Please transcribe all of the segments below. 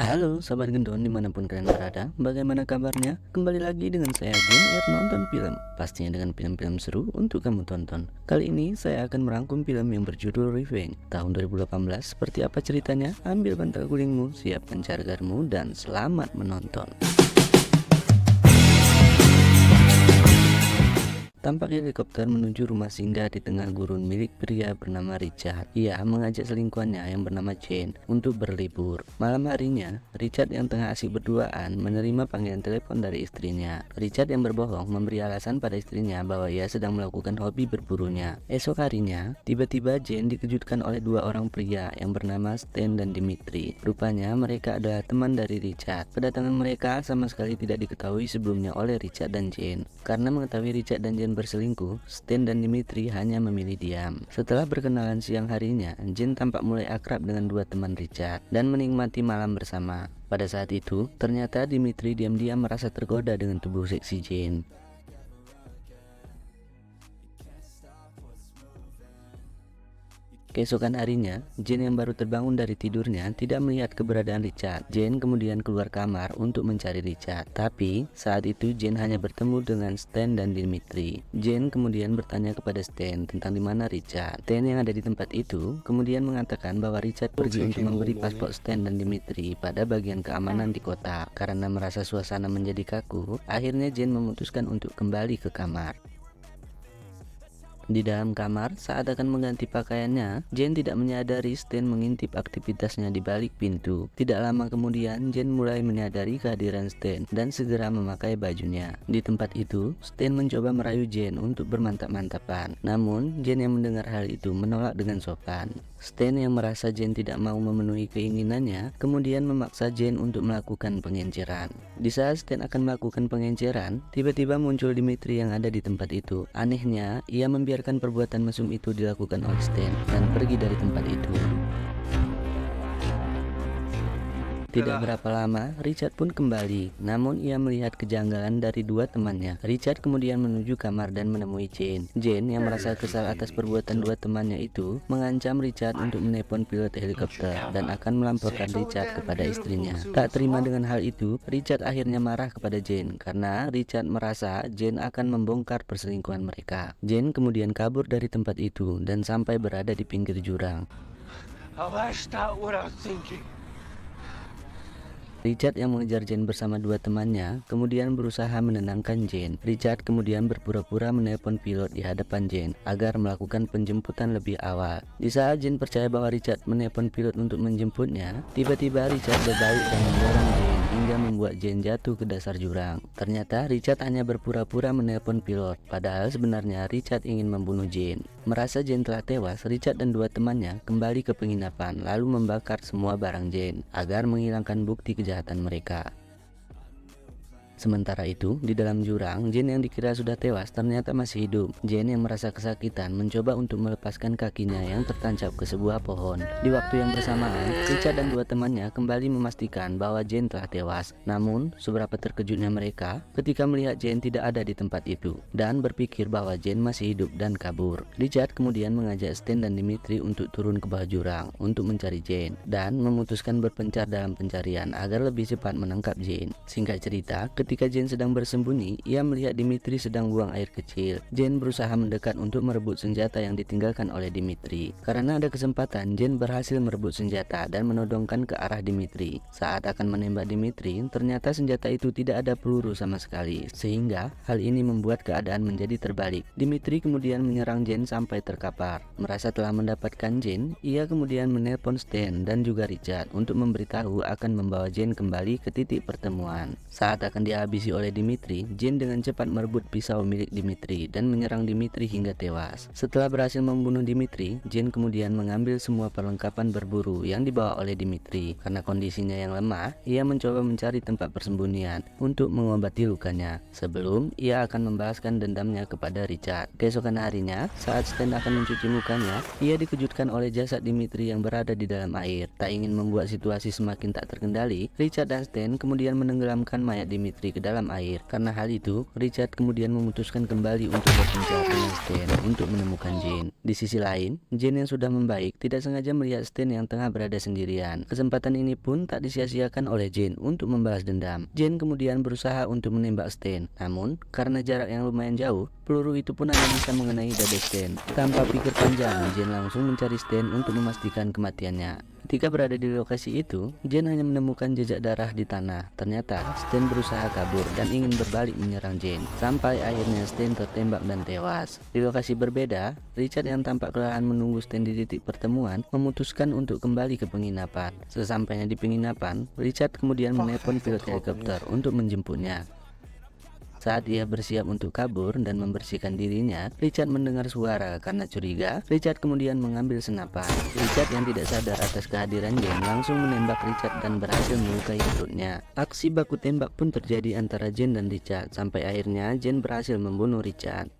Halo Sobat Gendon dimanapun kalian berada, bagaimana kabarnya? Kembali lagi dengan saya Gun nonton film, pastinya dengan film-film seru untuk kamu tonton. Kali ini saya akan merangkum film yang berjudul Revenge tahun 2018. Seperti apa ceritanya? Ambil bantal gulingmu, siapkan chargermu, dan selamat menonton. Tampak helikopter menuju rumah singgah di tengah gurun milik pria bernama Richard. Ia mengajak selingkuhannya yang bernama Jane untuk berlibur. Malam harinya, Richard yang tengah asik berduaan menerima panggilan telepon dari istrinya. Richard yang berbohong memberi alasan pada istrinya bahwa ia sedang melakukan hobi berburunya. Esok harinya, tiba-tiba Jane dikejutkan oleh dua orang pria yang bernama Stan dan Dimitri. Rupanya mereka adalah teman dari Richard. Kedatangan mereka sama sekali tidak diketahui sebelumnya oleh Richard dan Jane. Karena mengetahui Richard dan Jane berselingkuh, Stan dan Dimitri hanya memilih diam. Setelah berkenalan siang harinya, Jane tampak mulai akrab dengan dua teman Richard dan menikmati malam bersama. Pada saat itu, ternyata Dimitri diam-diam merasa tergoda dengan tubuh seksi Jane. Keesokan harinya, Jane yang baru terbangun dari tidurnya tidak melihat keberadaan Richard. Jane kemudian keluar kamar untuk mencari Richard. Tapi, saat itu Jane hanya bertemu dengan Stan dan Dimitri. Jane kemudian bertanya kepada Stan tentang di mana Richard. Stan yang ada di tempat itu kemudian mengatakan bahwa Richard pergi untuk memberi paspor Stan dan Dimitri pada bagian keamanan di kota. Karena merasa suasana menjadi kaku, akhirnya Jane memutuskan untuk kembali ke kamar. Di dalam kamar, saat akan mengganti pakaiannya, Jane tidak menyadari Stan mengintip aktivitasnya di balik pintu. Tidak lama kemudian, Jane mulai menyadari kehadiran Stan dan segera memakai bajunya. Di tempat itu, Stan mencoba merayu Jane untuk bermantap-mantapan. Namun, Jane yang mendengar hal itu menolak dengan sopan. Stan yang merasa Jane tidak mau memenuhi keinginannya, kemudian memaksa Jane untuk melakukan pengenceran. Di saat Stan akan melakukan pengenceran, tiba-tiba muncul Dimitri yang ada di tempat itu. Anehnya, ia membiarkan perbuatan mesum itu dilakukan oleh Stan dan pergi dari tempat itu. Tidak berapa lama, Richard pun kembali. Namun ia melihat kejanggalan dari dua temannya. Richard kemudian menuju kamar dan menemui Jane. Jane yang merasa kesal atas perbuatan dua temannya itu mengancam Richard untuk menelpon pilot helikopter dan akan melamporkan Richard kepada istrinya. Tak terima dengan hal itu, Richard akhirnya marah kepada Jane karena Richard merasa Jane akan membongkar perselingkuhan mereka. Jane kemudian kabur dari tempat itu dan sampai berada di pinggir jurang. Richard yang mengejar Jane bersama dua temannya kemudian berusaha menenangkan Jane. Richard kemudian berpura-pura menelpon pilot di hadapan Jane agar melakukan penjemputan lebih awal. Di saat Jane percaya bahwa Richard menelpon pilot untuk menjemputnya, tiba-tiba Richard berbalik dan mendorong Jane hingga membuat Jane jatuh ke dasar jurang. Ternyata Richard hanya berpura-pura menelpon pilot, padahal sebenarnya Richard ingin membunuh Jane. Merasa Jane telah tewas, Richard dan dua temannya kembali ke penginapan lalu membakar semua barang Jane agar menghilangkan bukti kejahatan mereka. Sementara itu, di dalam jurang, Jane yang dikira sudah tewas ternyata masih hidup. Jane yang merasa kesakitan mencoba untuk melepaskan kakinya yang tertancap ke sebuah pohon. Di waktu yang bersamaan, Richard dan dua temannya kembali memastikan bahwa Jane telah tewas. Namun, seberapa terkejutnya mereka ketika melihat Jane tidak ada di tempat itu dan berpikir bahwa Jane masih hidup dan kabur. Richard kemudian mengajak Stan dan Dimitri untuk turun ke bawah jurang untuk mencari Jane dan memutuskan berpencar dalam pencarian agar lebih cepat menangkap Jane. Singkat cerita, ketika Jane sedang bersembunyi, ia melihat Dimitri sedang buang air kecil. Jane berusaha mendekat untuk merebut senjata yang ditinggalkan oleh Dimitri. Karena ada kesempatan, Jane berhasil merebut senjata dan menodongkan ke arah Dimitri. Saat akan menembak Dimitri, ternyata senjata itu tidak ada peluru sama sekali, sehingga hal ini membuat keadaan menjadi terbalik. Dimitri kemudian menyerang Jane sampai terkapar. Merasa telah mendapatkan Jane, ia kemudian menelpon Stan dan juga Richard untuk memberitahu akan membawa Jane kembali ke titik pertemuan. Saat akan dihabisi oleh Dimitri, Jane dengan cepat merebut pisau milik Dimitri dan menyerang Dimitri hingga tewas. Setelah berhasil membunuh Dimitri, Jane kemudian mengambil semua perlengkapan berburu yang dibawa oleh Dimitri. Karena kondisinya yang lemah, ia mencoba mencari tempat persembunyian untuk mengobati lukanya sebelum ia akan membalaskan dendamnya kepada Richard. Keesokan harinya, saat Stan akan mencuci mukanya, ia dikejutkan oleh jasad Dimitri yang berada di dalam air. Tak ingin membuat situasi semakin tak terkendali, Richard dan Stan kemudian menenggelamkan mayat Dimitri mati ke dalam air. Karena hal itu, Richard kemudian memutuskan kembali untuk berpencar dengan Stan untuk menemukan Jane. Di sisi lain, Jane yang sudah membaik tidak sengaja melihat Stan yang tengah berada sendirian. Kesempatan ini pun tak disia-siakan oleh Jane untuk membalas dendam. Jane kemudian berusaha untuk menembak Stan, namun karena jarak yang lumayan jauh, peluru itu pun hanya bisa mengenai dada Stan. Tanpa pikir panjang, Jane langsung mencari Stan untuk memastikan kematiannya. Ketika berada di lokasi itu, Jane hanya menemukan jejak darah di tanah. Ternyata Stan berusaha kabur dan ingin berbalik menyerang Jane, sampai akhirnya Stan tertembak dan tewas. Di lokasi berbeda, Richard yang tampak kelelahan menunggu Stan di titik pertemuan memutuskan untuk kembali ke penginapan. Sesampainya di penginapan, Richard kemudian menelpon pilot helikopter untuk menjemputnya. Saat ia bersiap untuk kabur dan membersihkan dirinya, Richard mendengar suara. Karena curiga, Richard kemudian mengambil senapan. Richard yang tidak sadar atas kehadiran Jane langsung menembak Richard dan berhasil melukai perutnya. Aksi baku tembak pun terjadi antara Jane dan Richard, sampai akhirnya Jane berhasil membunuh Richard.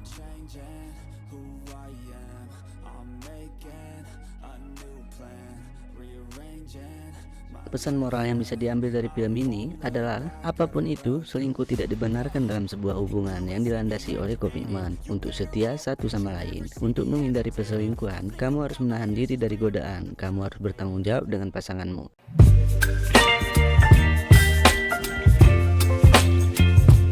Changing who I am, I'm making a new plan, rearranging my... Pesan moral yang bisa diambil dari film ini adalah apapun itu, selingkuh tidak dibenarkan dalam sebuah hubungan yang dilandasi oleh komitmen untuk setia satu sama lain. Untuk menghindari perselingkuhan, kamu harus menahan diri dari godaan, kamu harus bertanggung jawab dengan pasanganmu.